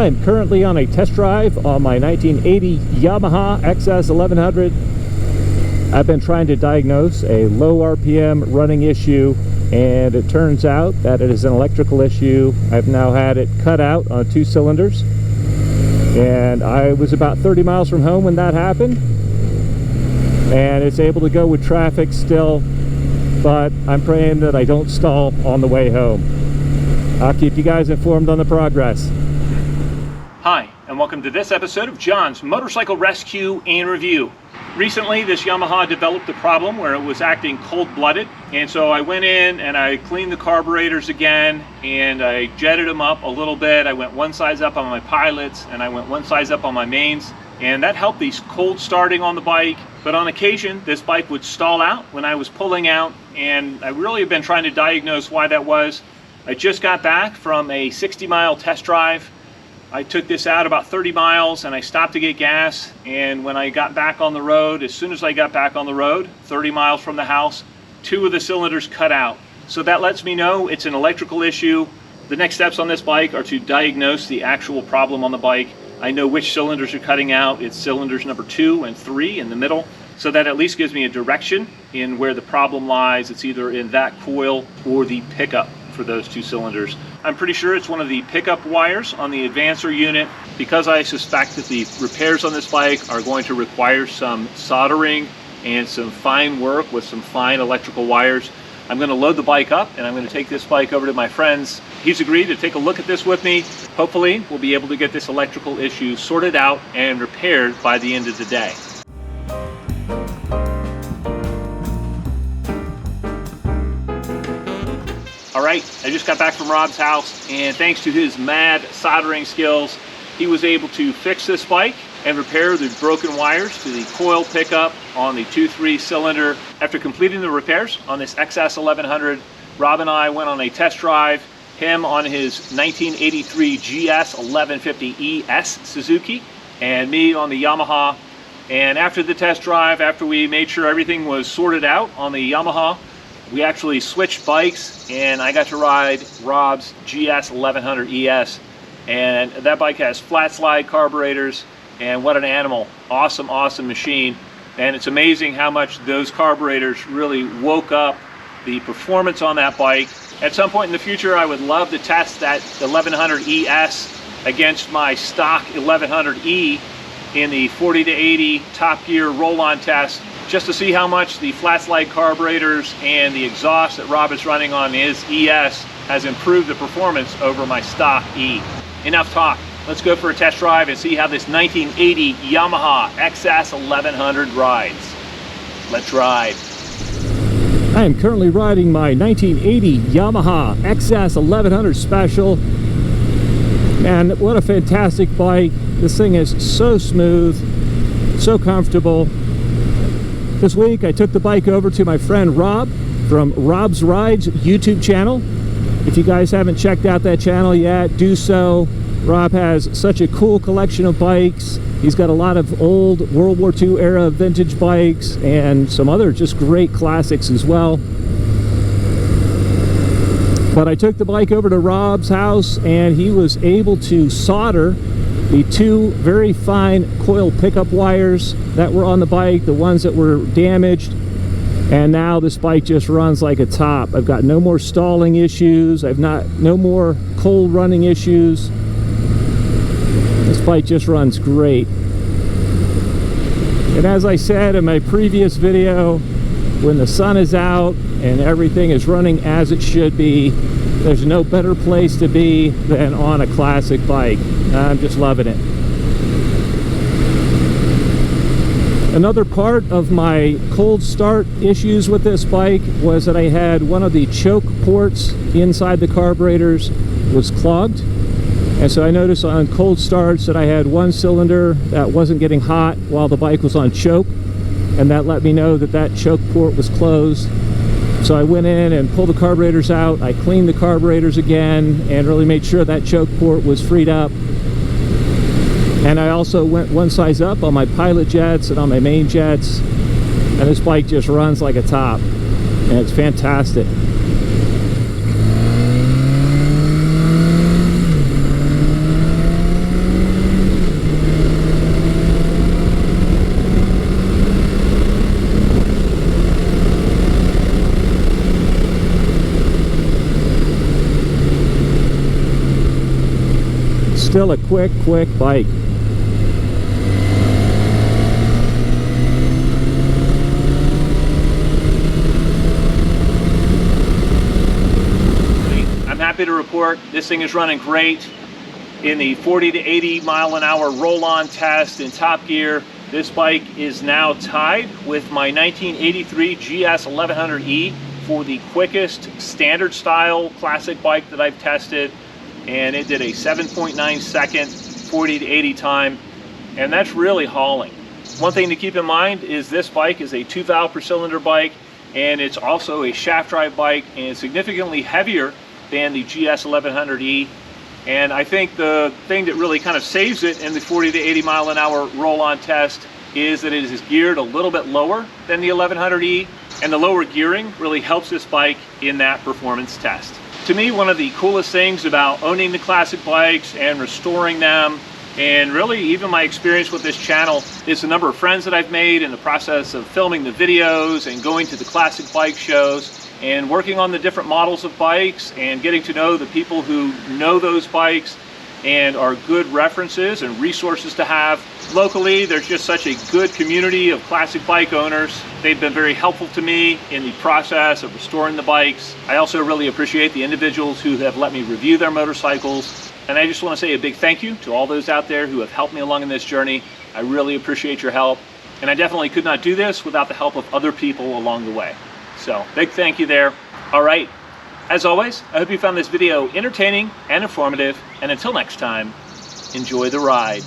I am currently on a test drive on my 1980 Yamaha XS1100. I've been trying to diagnose a low RPM running issue, and it turns out that it is an electrical issue. I've now had it cut out on 2 cylinders, and I was about 30 miles from home when that happened, and it's able to go with traffic still, but I'm praying that I don't stall on the way home. I'll keep you guys informed on the progress. Hi, and welcome to this episode of John's Motorcycle Rescue and Review. Recently, this Yamaha developed a problem where it was acting cold-blooded, and so I went in and I cleaned the carburetors again, and I jetted them up a little bit. I went one size up on my pilots, and I went one size up on my mains, and that helped these cold starting on the bike. But on occasion, this bike would stall out when I was pulling out, and I really have been trying to diagnose why that was. I just got back from a 60-mile test drive. I took this out about 30 miles and I stopped to get gas, and when I got back on the road, as soon as I got back on the road, 30 miles from the house, 2 of the cylinders cut out. So that lets me know it's an electrical issue. The next steps on this bike are to diagnose the actual problem on the bike. I know which cylinders are cutting out. It's cylinders number 2 and 3 in the middle. So that at least gives me a direction in where the problem lies. It's either in that coil or the pickup for those 2 cylinders. I'm pretty sure it's one of the pickup wires on the advancer unit, because I suspect that the repairs on this bike are going to require some soldering and some fine work with some fine electrical wires. I'm going to load the bike up and I'm going to take this bike over to my friend's. He's agreed to take a look at this with me. Hopefully we'll be able to get this electrical issue sorted out and repaired by the end of the day. Alright, I just got back from Rob's house, and thanks to his mad soldering skills, he was able to fix this bike and repair the broken wires to the coil pickup on the 2.3 cylinder. After completing the repairs on this XS1100, Rob and I went on a test drive, him on his 1983 GS1150 ES Suzuki, and me on the Yamaha. And after the test drive, after we made sure everything was sorted out on the Yamaha, we actually switched bikes, and I got to ride Rob's GS1100 ES, and that bike has flat slide carburetors, and what an animal. Awesome, awesome machine. And it's amazing how much those carburetors really woke up the performance on that bike. At some point in the future, I would love to test that 1100 ES against my stock 1100E in the 40 to 80 Top Gear roll-on test, just to see how much the flat slide carburetors and the exhaust that Rob is running on his ES has improved the performance over my stock E. Enough talk. Let's go for a test drive and see how this 1980 Yamaha XS1100 rides. Let's ride. I am currently riding my 1980 Yamaha XS1100 Special. Man, what a fantastic bike. This thing is so smooth, so comfortable. This week I took the bike over to my friend Rob from Rob's Rides YouTube channel. If you guys haven't checked out that channel yet, do so. Rob has such a cool collection of bikes. He's got a lot of old World War II era vintage bikes and some other just great classics as well. But I took the bike over to Rob's house, and he was able to solder the 2 very fine coil pickup wires that were on the bike, the ones that were damaged, and now this bike just runs like a top. I've got no more stalling issues. No more cold running issues. This bike just runs great. And as I said in my previous video, when the sun is out and everything is running as it should be, there's no better place to be than on a classic bike. I'm just loving it. Another part of my cold start issues with this bike was that I had one of the choke ports inside the carburetors was clogged. And so I noticed on cold starts that I had one cylinder that wasn't getting hot while the bike was on choke, and that let me know that that choke port was closed. So I went in and pulled the carburetors out. I cleaned the carburetors again and really made sure that choke port was freed up. And I also went one size up on my pilot jets and on my main jets, and this bike just runs like a top, and it's fantastic. Still a quick bike. I'm happy to report this thing is running great. In the 40 to 80 mile an hour roll-on test in top gear, this bike is now tied with my 1983 XS1100E for the quickest standard style classic bike that I've tested, and it did a 7.9 second 40 to 80 time, and that's really hauling. One thing to keep in mind is this bike is a 2 valve per cylinder bike, and it's also a shaft drive bike, and it's significantly heavier than the GS1100E. And I think the thing that really kind of saves it in the 40 to 80 mile an hour roll-on test is that it is geared a little bit lower than the 1100E, and the lower gearing really helps this bike in that performance test. To me, one of the coolest things about owning the classic bikes and restoring them, and really even my experience with this channel, is the number of friends that I've made in the process of filming the videos and going to the classic bike shows and working on the different models of bikes and getting to know the people who know those bikes and are good references and resources to have. Locally, there's just such a good community of classic bike owners. They've been very helpful to me in the process of restoring the bikes. I also really appreciate the individuals who have let me review their motorcycles. And I just want to say a big thank you to all those out there who have helped me along in this journey. I really appreciate your help. And I definitely could not do this without the help of other people along the way. So big thank you there. All right, as always, I hope you found this video entertaining and informative, and until next time, enjoy the ride.